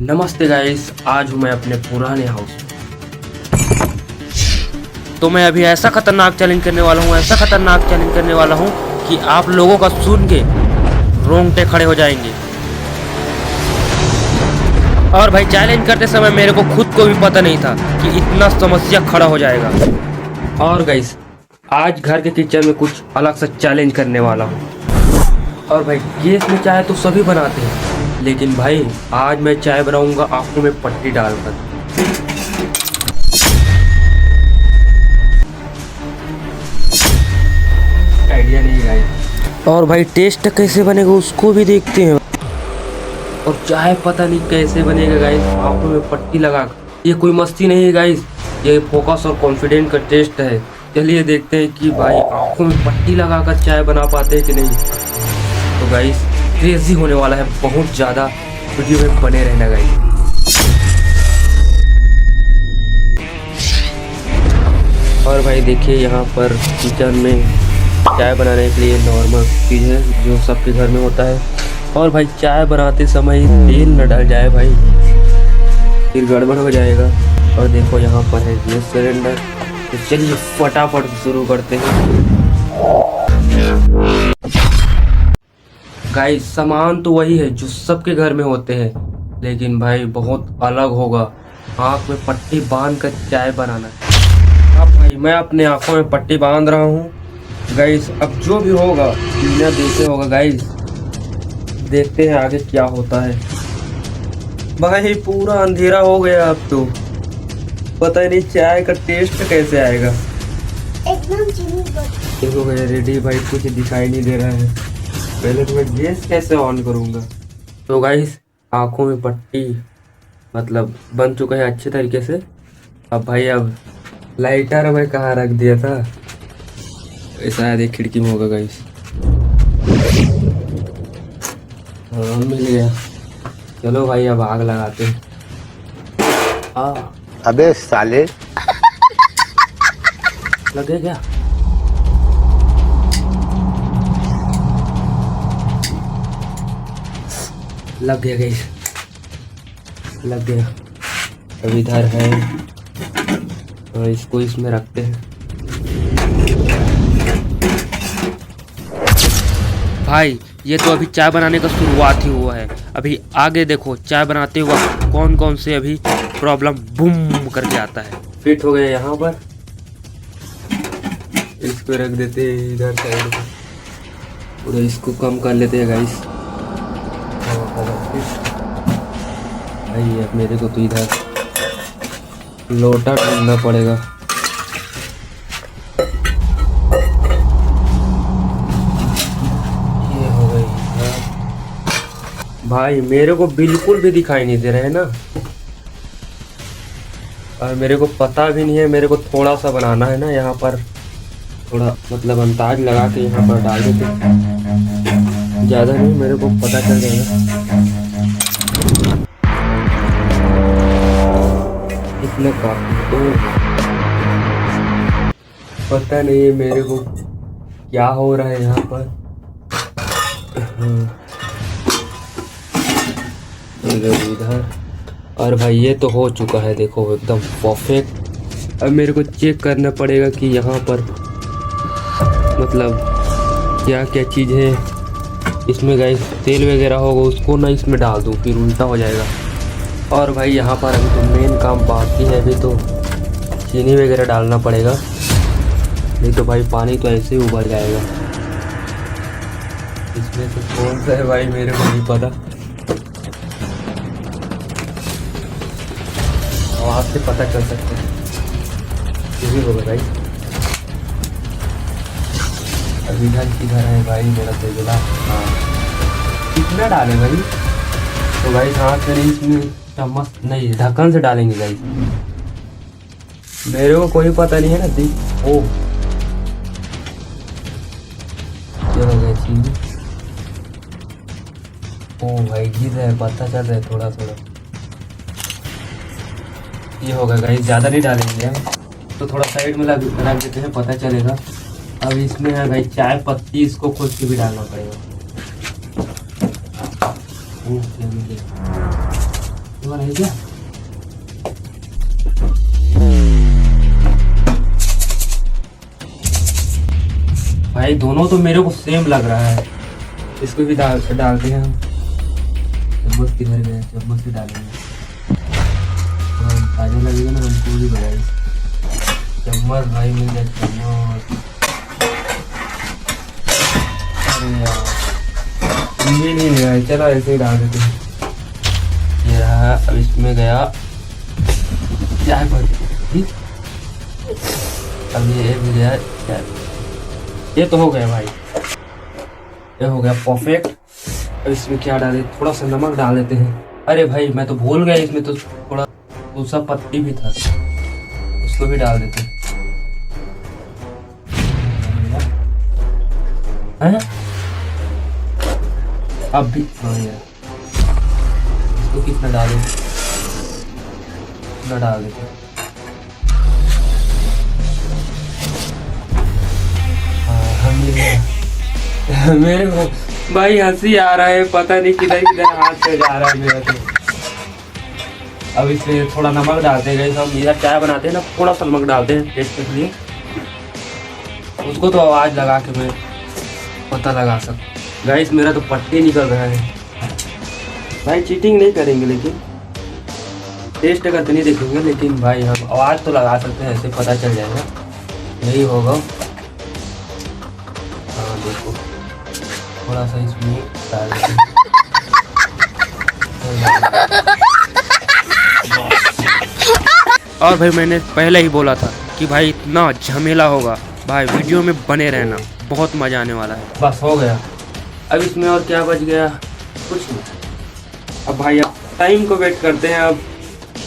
नमस्ते गाइस, आज हूँ मैं अपने पुराने हाउस में। तो मैं अभी ऐसा खतरनाक चैलेंज करने वाला हूँ कि आप लोगों का सुन के रोंगटे खड़े हो जाएंगे। और भाई चैलेंज करते समय मेरे को खुद को भी पता नहीं था कि इतना समस्या खड़ा हो जाएगा। और गाइस आज घर के किचन में कुछ अलग सा चैलेंज करने वाला हूँ। और भाई गैस में चाय तो सभी बनाते हैं, लेकिन भाई आज मैं चाय बनाऊंगा आंखों में पट्टी डालकर। आइडिया नहीं गाइस। और भाई टेस्ट कैसे बनेगा उसको भी देखते हैं। और चाय पता नहीं कैसे बनेगा गाइस आंखों में पट्टी लगा। ये कोई मस्ती नहीं है गाइस, ये फोकस और कॉन्फिडेंस का टेस्ट है। चलिए देखते हैं कि भाई आंखों में पट्टी लगाकर चाय बना पाते हैं कि नहीं। तो गाइस क्रेजी होने वाला है बहुत ज़्यादा, वीडियो में बने रहना गाइस। और भाई देखिए यहाँ पर किचन में चाय बनाने के लिए नॉर्मल चीज़ है जो सबके घर में होता है। और भाई चाय बनाते समय तेल न डल जाए भाई, फिर गड़बड़ हो जाएगा। और देखो यहाँ पर है गैस सिलेंडर। तो चलिए फटाफट शुरू करते हैं गाइस। सामान तो वही है जो सबके घर में होते हैं, लेकिन भाई बहुत अलग होगा आँख में पट्टी बांध कर चाय बनाना। अब भाई मैं अपने आँखों में पट्टी बांध रहा हूँ गाइस। अब जो भी होगा बिना देखे होगा गाइस, देखते हैं आगे क्या होता है। भाई पूरा अंधेरा हो गया, अब तो पता ही नहीं चाय का टेस्ट कैसे आएगा। एकदम चीनी देखो गया रेडी भाई, कुछ दिखाई नहीं दे रहा है। पहले तो मैं गैस कैसे ऑन करूँगा। तो गाइस आंखों में पट्टी मतलब बन चुका है अच्छे तरीके से। अब भाई अब लाइटर मैं कहाँ रख दिया था, शायद एक खिड़की में होगा गाइस। हाँ मिल गया। चलो भाई अब आग लगाते हैं। अबे साले लगे क्या? लग गया गाइस, लग गया। अब इधर है और इसको इसमें रखते हैं। भाई ये तो अभी चाय बनाने का शुरुआत ही हुआ है। अभी आगे देखो चाय बनाते वक्त कौन कौन से अभी प्रॉब्लम बूम करके आता है। फिट हो गया यहाँ पर, इसको रख देते हैं इधर साइड में। पूरा इसको कम कर लेते हैं गाइस। भाई अब मेरे को तो इधर लोटा ढूंढना पड़ेगा। ये हो गई भाई, मेरे को बिल्कुल भी दिखाई नहीं दे रहा है ना। और मेरे को पता भी नहीं है, मेरे को थोड़ा सा बनाना है ना यहाँ पर, थोड़ा मतलब अंदाज लगा के यहाँ पर डाल देते, ज़्यादा नहीं, मेरे को पता चल जाएगा इतना काफी। तो पता नहीं है मेरे को क्या हो रहा है यहाँ पर। इधर और भाई ये तो हो चुका है, देखो एकदम परफेक्ट। अब मेरे को चेक करना पड़ेगा कि यहाँ पर मतलब क्या क्या चीज़ है इसमें गाइस। तेल वगैरह होगा उसको ना इसमें डाल दूँ, फिर उल्टा हो जाएगा। और भाई यहाँ पर अभी तो मेन काम बाकी है, अभी तो चीनी वगैरह डालना पड़ेगा, नहीं तो भाई पानी तो ऐसे ही उबल जाएगा। इसमें तो कौन सा है भाई मेरे को नहीं पता, आवाज़ से पता चल सकता है। यही होगा भाई। अभी किधर है भाई मेरा तेजुला? हाँ कितना डाले भाई? तो भाई हाथ से नहीं, इसमें चम्मच नहीं ढक्कन से डालेंगे भाई। मेरे को कोई पता नहीं है ना। देख ओ क्या हो गया चीज। ओ भाई गिर रहा है, पता चल रहा है थोड़ा थोड़ा। ये होगा गाइस, ज़्यादा नहीं डालेंगे हम, तो थोड़ा साइड में रख देते हैं, पता चलेगा। अब इसमें है भाई चाय पत्ती, इसको खुद से भी डालना पड़ेगा। ये वाला है क्या? भाई दोनों तो मेरे को सेम लग रहा है। इसको भी डालते हैं हम। चम्मच किधर गया? चम्मच भी डालेंगे। ताजा लगेगा ना हमको भी बनाए। चम्मच भाई मिल जाए चम्मच। अरे यार ये नहीं गया, चलो ऐसे ही डाल देते हैं। ये रहा, अब इसमें गया चाय पत्ती। अब ये भी गया चाय। ये तो हो गया भाई, ये हो गया परफेक्ट। अब इसमें क्या डाले? थोड़ा सा नमक डाल देते हैं। अरे भाई मैं तो भूल गया, इसमें तो थोड़ा दूसरा पत्ती भी था, उसको भी डाल देते हैं। अब भी हाँ यार, इसको कितना डालें? कितना डाल देते हैं। मेरे को भाई हंसी आ रहा है, पता नहीं किधर किधर हाथ से जा रहा है मेरा तो। अब इसमें थोड़ा नमक डालते हैं। हम इधर चाय बनाते हैं ना, थोड़ा सा नमक डालते हैं टेस्ट के लिए। उसको तो आवाज़ लगा के मैं पता लगा सकता। गाइस मेरा तो पट्टी निकल रहा है। भाई चीटिंग नहीं करेंगे, लेकिन टेस्ट करके नहीं देखेंगे, लेकिन भाई हम आवाज़ तो लगा सकते हैं, ऐसे पता चल जाएगा। यही होगा। हाँ देखो, थोड़ा सा इसमें डाल देते हैं। और भाई मैंने पहले ही बोला था कि भाई इतना झमेला होगा। भाई वीडियो में बने रहना, बहुत मजा आने वाला है। बस हो गया। अब इसमें और क्या बच गया? कुछ नहीं। अब भाई अब टाइम को वेट करते हैं। अब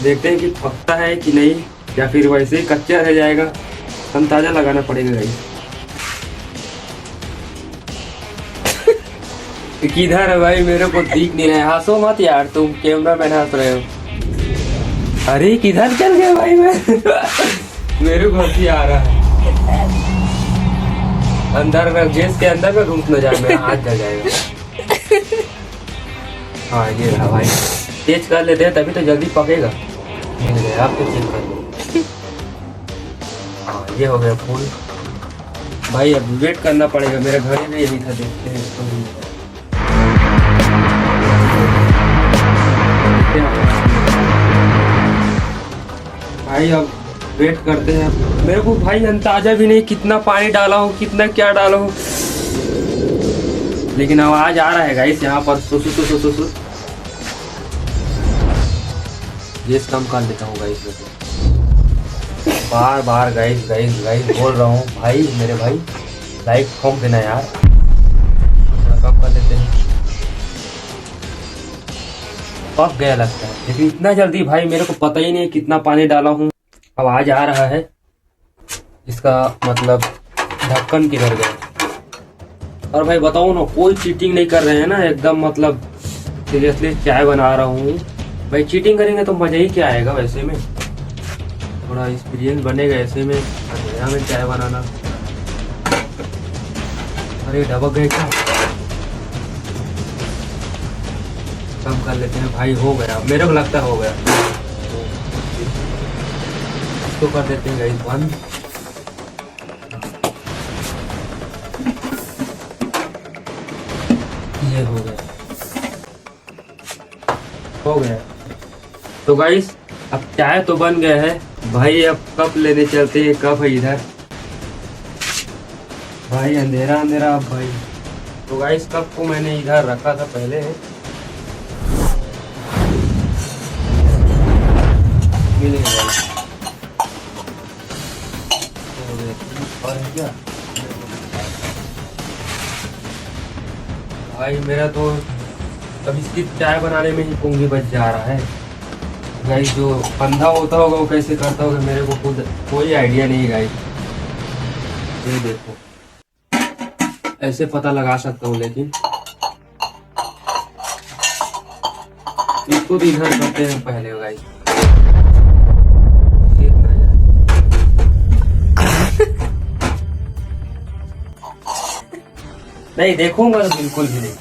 देखते हैं कि पकता है कि नहीं, या फिर वैसे ही कच्चा रह जाएगा। अंदाजा लगाना पड़ेगा भाई। किधर है भाई? मेरे को दिख नहीं रहा है। हंसो मत यार, तुम कैमरा मैन हंस रहे हो। अरे किधर चल गया भाई मैं? मेरे को हंसी आ रहा है। अंदर में गैस के अंदर में घुस न जाए, मेरा हाथ जल जाएगा। हाँ ये रहा भाई, तेज कर लेते हैं तभी तो जल्दी पकेगा। मिल गया, आप तो चेक कर लो। हाँ ये हो गया फूल। भाई अब वेट करना पड़ेगा, मेरे घर में यही था। देखते हैं इसको भी। भाई अब वेट करते हैं। मेरे को भाई अंदाजा भी नहीं कितना पानी डाला हूँ, कितना क्या डाला हूँ, लेकिन आवाज आ रहा है गाइस यहाँ पर। सुसु ये कम कर देता हूँ गाइस। तो बार बार गाइस गाइस गाइस बोल रहा हूँ। भाई मेरे भाई लाइक ठोक देना यार, थोड़ा कम कर लेते हैं। पक गया लगता है, लेकिन इतना जल्दी भाई मेरे को पता ही नहीं कितना पानी डाला हूँ। आवाज आ रहा है, इसका मतलब ढक्कन किधर गया? और भाई बताओ ना, कोई चीटिंग नहीं कर रहे हैं ना एकदम, मतलब सीरियसली चाय बना रहा हूँ। भाई चीटिंग करेंगे तो मजा ही क्या आएगा? वैसे में थोड़ा एक्सपीरियंस बनेगा ऐसे में, अंधेरा में चाय बनाना। अरे ढबक गए क्या? कम कर लेते हैं भाई। हो गया, मेरे को लगता है हो गया। इसको कर देते हैं गाइस बंद। ये हो गया, हो गया। तो गाइस अब चाय तो बन गया है भाई। अब कप लेने चलते हैं। कप है इधर भाई, अंधेरा अंधेरा अब भाई। तो गाइस कप को मैंने इधर रखा था पहले। मिलेगा भाई। और क्या भाई, मेरा तो अब इसकी चाय बनाने में ही पूंजी बच जा रहा है। गाइस जो अंधा होता होगा वो कैसे करता होगा, मेरे को खुद कोई आइडिया नहीं है गाइस। ये देखो, ऐसे पता लगा सकता हूँ, लेकिन इसको भी इधर करते हैं पहले गाइस। नहीं देखूंगा तो बिल्कुल भी नहीं,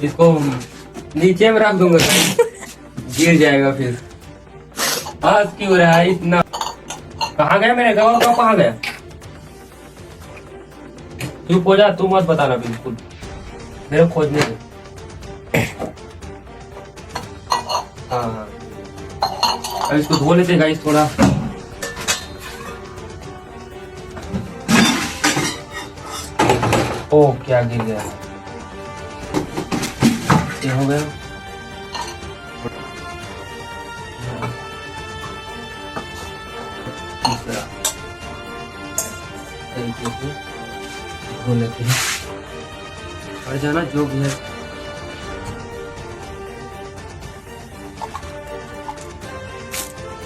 इसको नीचे में रख दूंगा। गिर जाएगा फिर। आज क्यों रहा है इतना? कहाँ गया मेरे गवाह का? कहाँ गया? चुप हो जा, तू मत बताना बिल्कुल, मेरे को खोजने दे। हाँ हाँ, अब इसको धो लेते गाइस थोड़ा। ओ क्या गिर गया, ये हो गया। तीसरा तरीके से धो लेते हैं और जाना जो भी है।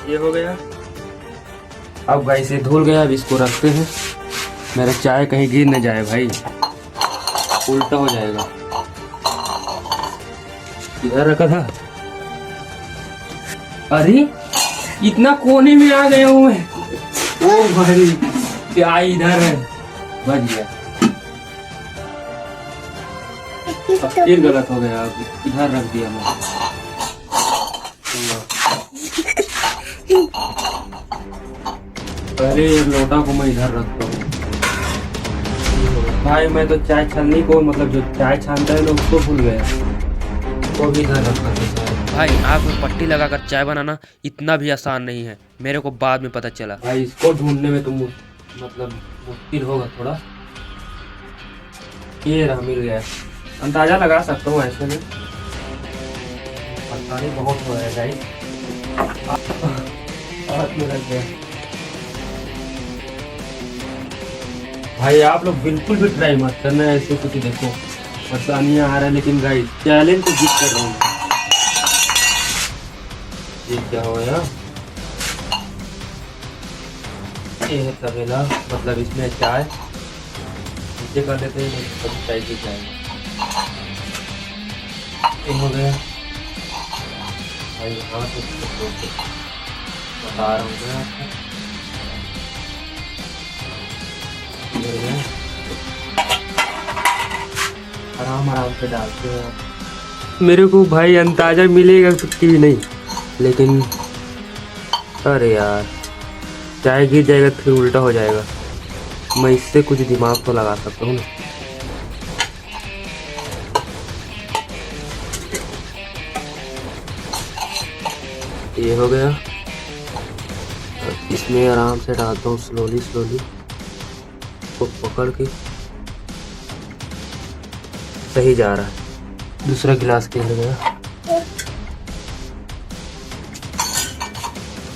ये हो गया। अब गाइस ये धुल गया, अब इसको रखते हैं। मेरा चाय कहीं गिर न जाए भाई, उल्टा हो जाएगा। इधर रखा था। अरे इतना कोने में आ गया हूँ मैं। ओ भाई क्या इधर है, बच गया। अब फिर गलत हो गया, अब इधर रख दिया मैं। अरे लोटा को मैं इधर रखता हूँ भाई। मैं तो चाय छाननी को, मतलब जो चाय छानता है ना उसको भूल गया, वो भी इधर रखा था। भाई आग में पट्टी लगाकर चाय बनाना इतना भी आसान नहीं है, मेरे को बाद में पता चला। भाई इसको ढूंढने में तो मतलब मुश्किल होगा थोड़ा। ये रहा, मिल गया। अंदाजा लगा सकता हूँ ऐसे में, पता नहीं बहुत हो रहा है गाइस। हाथ में लग गया। भाई आप लोग बिल्कुल भी ट्राई मत करना ऐसे कुछ। देखो परेशानियाँ आ रहा है, लेकिन गाइस चैलेंज तो जीत कर रहा हूँ। ये क्या हो गया? ये है तबेला, मतलब इसमें चाय नीचे कर देते हैं, कभी चाय की चाय। ये हो गया भाई। यहाँ से बता रहा हूँ मैं आपको। आराम आराम से डालते हैं। मेरे को भाई अंदाजा मिलेगा कि नहीं, लेकिन अरे यार चाय गिर जाएगा फिर उल्टा हो जाएगा। मैं इससे कुछ दिमाग तो लगा सकता हूँ ना। ये हो गया। इसमें आराम से डालता हूँ, स्लोली स्लोली को पकड़ के। सही जा रहा है। दूसरा गिलास के लिए गया।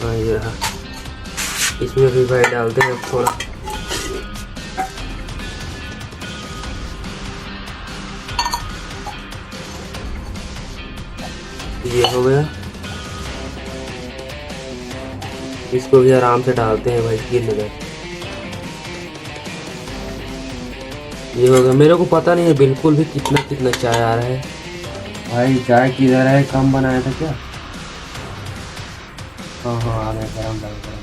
हाँ ये रहा। इसमें भी भाई डालते हैं थोड़ा। ये हो गया। इसको भी आराम से डालते हैं भाई, गिर न जाए। ये हो गया। मेरे को पता नहीं है बिल्कुल भी कितना कितना चाय आ रहा है। भाई चाय किधर है? कम बनाया था क्या? हाँ हाँ आ गया, गरम गरम।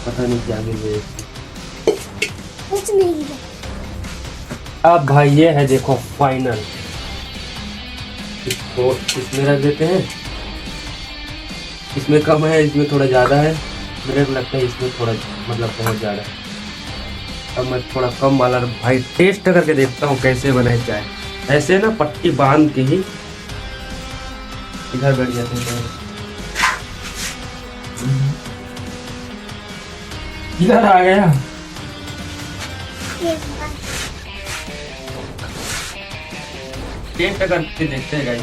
पता नहीं क्या गिर गया। कुछ नहीं गिरा। अब भाई ये है देखो फाइनल। इसको इसमें रख देते हैं। इसमें कम है, इसमें थोड़ा ज़्यादा है। मेरे को लगता है इसमें थोड़ा मतलब बहुत ज़्यादा है। अब मैं थोड़ा कम वाला भाई टेस्ट करके देखता हूँ कैसे बने चाय। ऐसे ना पट्टी बांध के ही इधर बैठ जाते हैं। इधर आ गया। टेस्ट करके देखते हैं गाइस।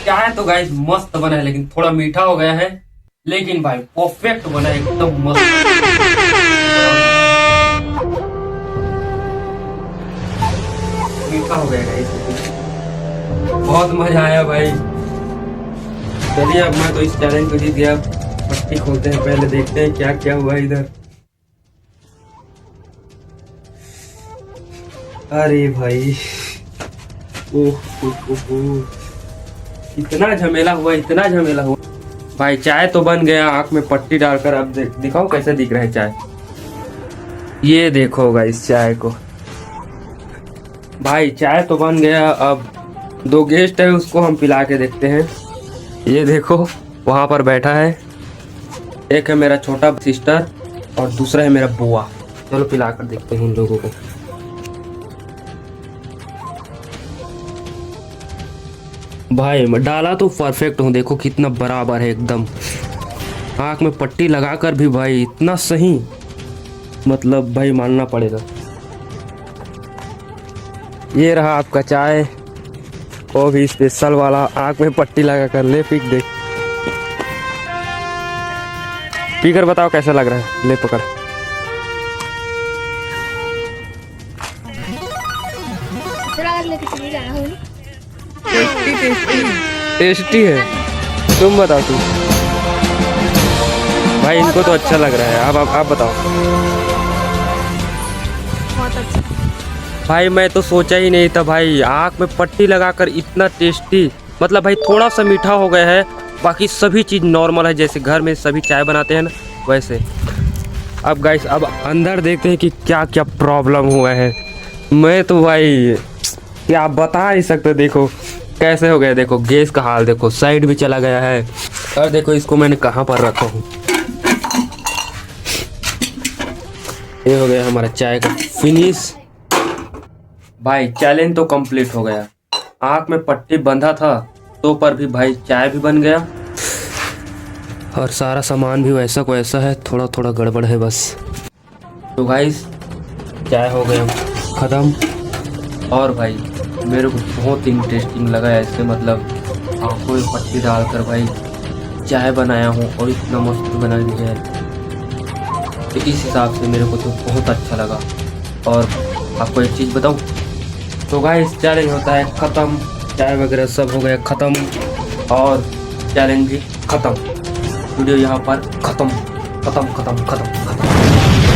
चाय तो गाइस मस्त बना है, लेकिन थोड़ा मीठा हो गया है। लेकिन भाई परफेक्ट बना है, एकदम मस्त। मीठा हो गया गाइस, बहुत मजा आया भाई। चलिए अब मैं तो इस चैलेंज को जीत गया। पट्टी खोलते हैं, पहले देखते हैं क्या क्या हुआ इधर। अरे भाई ओह इतना झमेला हुआ, इतना झमेला हुआ। भाई चाय तो बन गया, आंख में पट्टी डालकर। अब दिखाओ कैसे दिख रहा है चाय। ये देखो गाइस चाय को। भाई चाय तो बन गया, अब 2 गेस्ट है उसको हम पिला के देखते हैं। ये देखो वहाँ पर बैठा है, एक है मेरा छोटा सिस्टर और दूसरा है मेरा बुआ। चलो पिला कर देखते हैं उन लोगों को। भाई मैं डाला तो परफेक्ट हूँ, देखो कितना बराबर है एकदम। आँख में पट्टी लगाकर भी भाई इतना सही, मतलब भाई मानना पड़ेगा। ये रहा आपका चाय, वो भी स्पेशल वाला, आँख में पट्टी लगा कर। ले पीक देख, पीकर बताओ कैसा लग रहा है। ले पकड़। लेके चली जा रहा हूँ। टेस्टी है, तुम बताओ तुम। भाई इनको तो अच्छा लग रहा है, अब आप बताओ। बहुत अच्छा। भाई मैं तो सोचा ही नहीं था भाई, आँख में पट्टी लगाकर इतना टेस्टी। मतलब भाई थोड़ा सा मीठा हो गया है, बाकी सभी चीज़ नॉर्मल है, जैसे घर में सभी चाय बनाते हैं ना वैसे। अब गाइस अब अंदर देखते हैं कि क्या क्या प्रॉब्लम हुआ है। मैं तो भाई क्या बता नहीं सकते। देखो कैसे हो गया, देखो गैस का हाल देखो, साइड भी चला गया है। और देखो इसको मैंने कहाँ पर रखा हूँ। ये हो गया हमारा चाय का फिनिश। भाई चैलेंज तो कंप्लीट हो गया। आँख में पट्टी बंधा था तो पर भी भाई चाय भी बन गया, और सारा सामान भी वैसा को ऐसा है, थोड़ा थोड़ा गड़बड़ है बस। तो गाइस चाय हो गया ख़त्म। और भाई मेरे को बहुत इंटरेस्टिंग लगा ऐसे, मतलब आँखों में पट्टी डालकर भाई चाय बनाया हूँ और इतना मस्त बना दिया है। तो इस हिसाब से मेरे को तो बहुत अच्छा लगा। और आपको एक चीज़ बताऊँ, तो गाइस चैलेंज होता है ख़त्म, चाय वगैरह सब हो गया ख़त्म, और चैलेंज भी ख़त्म। वीडियो यहाँ पर ख़त्म ख़त्म ख़त्म ख़त्म ख़त्म।